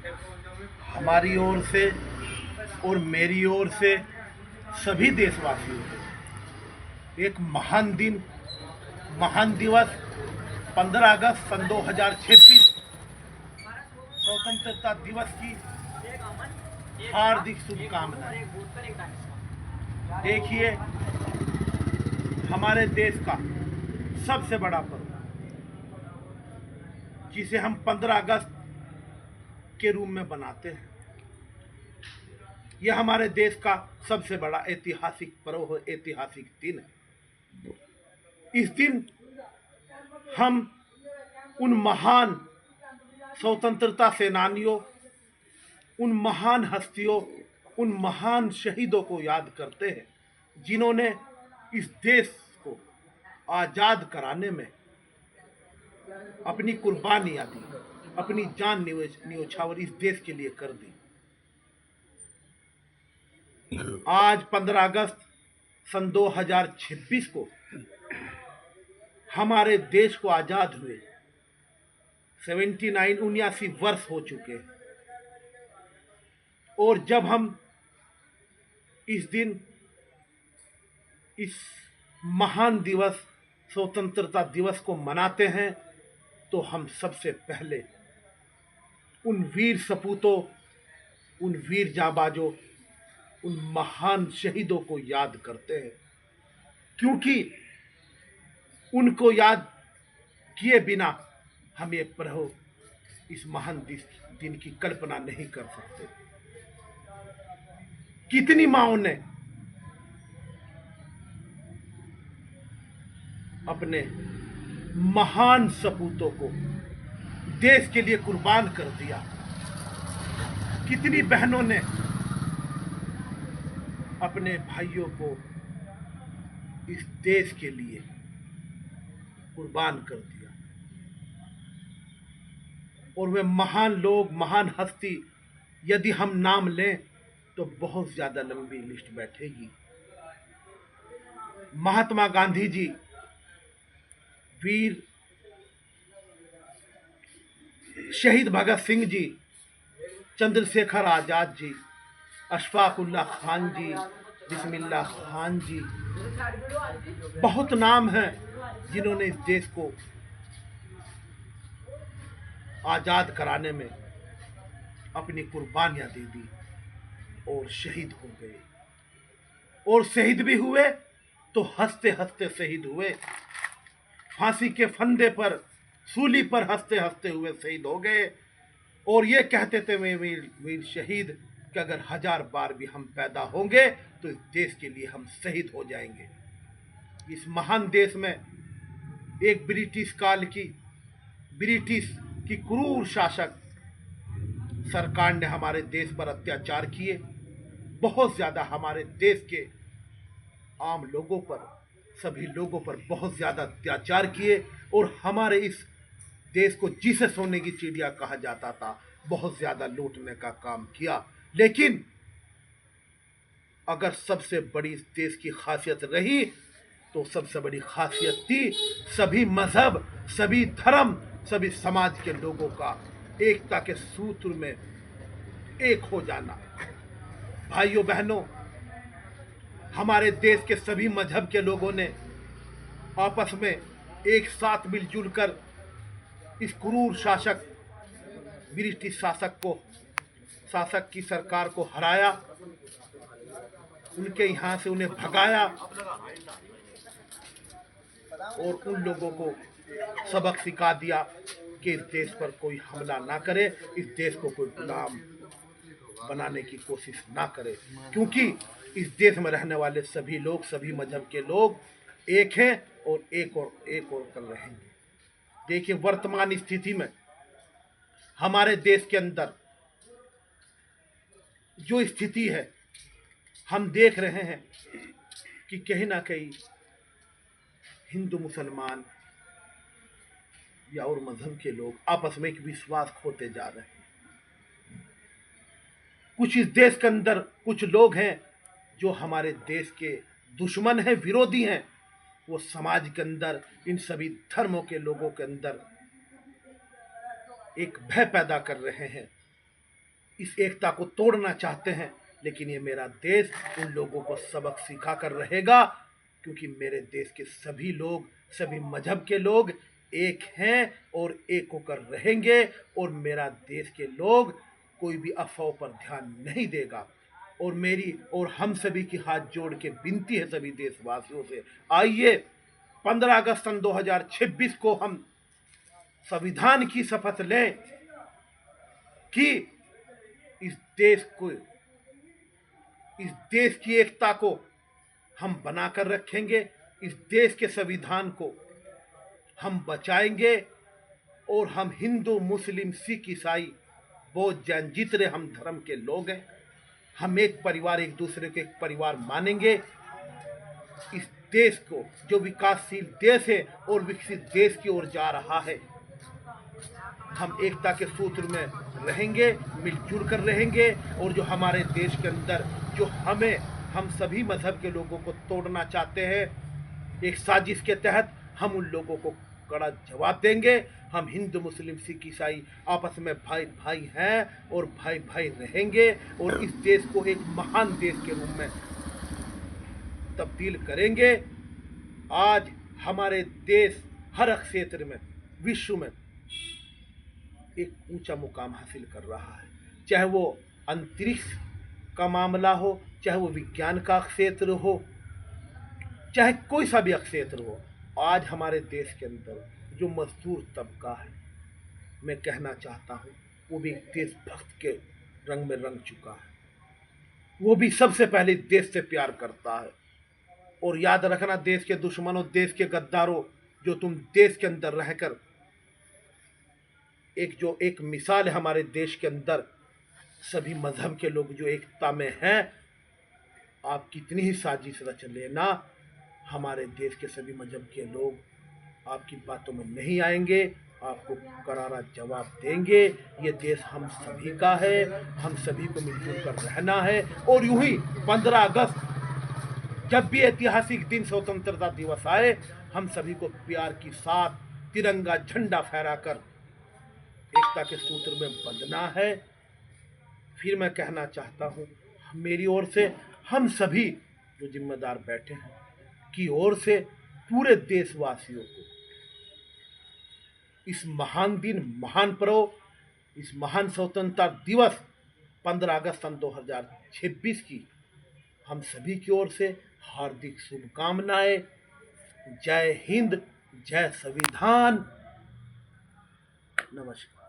हमारी ओर से और मेरी ओर से सभी देशवासियों को एक महान दिन, महान दिवस 15 अगस्त सन 2026 स्वतंत्रता दिवस की हार्दिक शुभकामनाएं। देखिए, हमारे देश का सबसे बड़ा पर्व, जिसे हम 15 अगस्त के रूप में बनाते हैं, यह हमारे देश का सबसे बड़ा ऐतिहासिक पर्व है, ऐतिहासिक दिन है। इस दिन हम उन महान स्वतंत्रता सेनानियों, उन महान हस्तियों, उन महान शहीदों को याद करते हैं, जिन्होंने इस देश को आज़ाद कराने में अपनी कुर्बानियाँ दी, अपनी जान न्योछावर इस देश के लिए कर दी। आज 15 अगस्त सन 2026 को हमारे देश को आज़ाद हुए 79 वर्ष हो चुके हैं। और जब हम इस दिन, इस महान दिवस, स्वतंत्रता दिवस को मनाते हैं, तो हम सबसे पहले उन वीर सपूतों, उन वीर जांबाजों, उन महान शहीदों को याद करते हैं, क्योंकि उनको याद किए बिना हम ये पर्व, इस महान दिन की कल्पना नहीं कर सकते। कितनी माँओं ने अपने महान सपूतों को देश के लिए कुर्बान कर दिया। कितनी बहनों ने अपने भाइयों को इस देश के लिए कुर्बान कर दिया। और वे महान लोग, महान हस्ती, यदि हम नाम लें तो बहुत ज्यादा लंबी लिस्ट बैठेगी। महात्मा गांधी जी, वीर शहीद भगत सिंह जी, चंद्रशेखर आजाद जी, अशफाक उल्लाह खान जी, बिस्मिल्लाह खान जी, बहुत नाम हैं जिन्होंने इस देश को आज़ाद कराने में अपनी कुर्बानियां दे दी और शहीद हो गए। और शहीद भी हुए तो हंसते हंसते शहीद हुए। फांसी के फंदे पर, सूली पर हंसते हंसते हुए शहीद हो गए। और ये कहते थे वे वीर शहीद कि अगर 1000 बार भी हम पैदा होंगे तो इस देश के लिए हम शहीद हो जाएंगे। इस महान देश में एक ब्रिटिश की क्रूर शासक सरकार ने हमारे देश पर अत्याचार किए, बहुत ज्यादा हमारे देश के आम लोगों पर, सभी लोगों पर बहुत ज्यादा अत्याचार किए। और हमारे इस देश को, जिसे सोने की चिड़िया कहा जाता था, बहुत ज्यादा लूटने का काम किया। लेकिन अगर सबसे बड़ी इस देश की खासियत रही तो सबसे बड़ी खासियत थी सभी मजहब, सभी धर्म, सभी समाज के लोगों का एकता के सूत्र में एक हो जाना। भाइयों बहनों, हमारे देश के सभी मजहब के लोगों ने आपस में एक साथ मिलजुल कर इस क्रूर शासक, ब्रिटिश शासक की सरकार को हराया, उनके यहाँ से उन्हें भगाया और उन लोगों को सबक सिखा दिया कि इस देश पर कोई हमला ना करे, इस देश को कोई गुलाम बनाने की कोशिश ना करे, क्योंकि इस देश में रहने वाले सभी लोग, सभी मजहब के लोग एक हैं और एक और कर रहेंगे। देखिए, वर्तमान स्थिति में हमारे देश के अंदर जो स्थिति है, हम देख रहे हैं कि कहीं ना कहीं हिंदू मुसलमान या और मजहब के लोग आपस में एक विश्वास खोते जा रहे हैं। कुछ इस देश के अंदर कुछ लोग हैं जो हमारे देश के दुश्मन हैं, विरोधी हैं। वो समाज के अंदर, इन सभी धर्मों के लोगों के अंदर एक भय पैदा कर रहे हैं इस एकता को तोड़ना चाहते हैं, लेकिन ये मेरा देश उन लोगों को सबक सिखा कर रहेगा, क्योंकि मेरे देश के सभी लोग, सभी मजहब के लोग एक हैं और एक होकर रहेंगे। और मेरा देश के लोग कोई भी अफवाह पर ध्यान नहीं देगा। और मेरी और हम सभी की हाथ जोड़ के विनती है सभी देशवासियों से, आइए 15 अगस्त सन 2026 को हम संविधान की शपथ लें कि इस देश को, इस देश की एकता को हम बनाकर रखेंगे, इस देश के संविधान को हम बचाएंगे। और हम हिंदू, मुस्लिम, सिख, ईसाई, बौद्ध, जैन जितने हम धर्म के लोग हैं, हम एक परिवार, एक दूसरे को एक परिवार मानेंगे। इस देश को, जो विकासशील देश है और विकसित देश की ओर जा रहा है, हम एकता के सूत्र में रहेंगे, मिलजुल कर रहेंगे। और जो हमारे देश के अंदर जो हम सभी मजहब के लोगों को तोड़ना चाहते हैं, एक साजिश के तहत हम उन लोगों को कड़ा जवाब देंगे। हम हिंदू, मुस्लिम, सिख, ईसाई आपस में भाई भाई हैं और भाई भाई रहेंगे। और इस देश को एक महान देश के रूप में तब्दील करेंगे। आज हमारे देश हर क्षेत्र में, विश्व में एक ऊंचा मुकाम हासिल कर रहा है, चाहे वो अंतरिक्ष का मामला हो, चाहे वो विज्ञान का क्षेत्र हो, चाहे कोई सा भी क्षेत्र हो। आज हमारे देश के अंदर जो मजदूर तबका है, मैं कहना चाहता हूँ, वो भी देशभक्त के रंग में रंग चुका है। वो भी सबसे पहले देश से प्यार करता है। और याद रखना, देश के दुश्मनों, देश के गद्दारों, जो तुम देश के अंदर रहकर एक मिसाल है हमारे देश के अंदर, सभी मजहब के लोग जो एकता में हैं, आप कितनी ही साजिश रच लेना, हमारे देश के सभी मजहब के लोग आपकी बातों में नहीं आएंगे, आपको करारा जवाब देंगे। ये देश हम सभी का है, हम सभी को मिलजुल कर रहना है। और यूं ही 15 अगस्त जब भी ऐतिहासिक दिन, स्वतंत्रता दिवस आए, हम सभी को प्यार की साथ तिरंगा झंडा फहराकर एकता के सूत्र में बंधना है। फिर मैं कहना चाहता हूँ, मेरी ओर से, हम सभी जो जिम्मेदार बैठे हैं की ओर से, पूरे देशवासियों को इस महान दिन, महान पर्व, इस महान स्वतंत्रता दिवस 15 अगस्त सन 2026 की हम सभी की ओर से हार्दिक शुभकामनाएं। जय हिंद, जय संविधान, नमस्कार।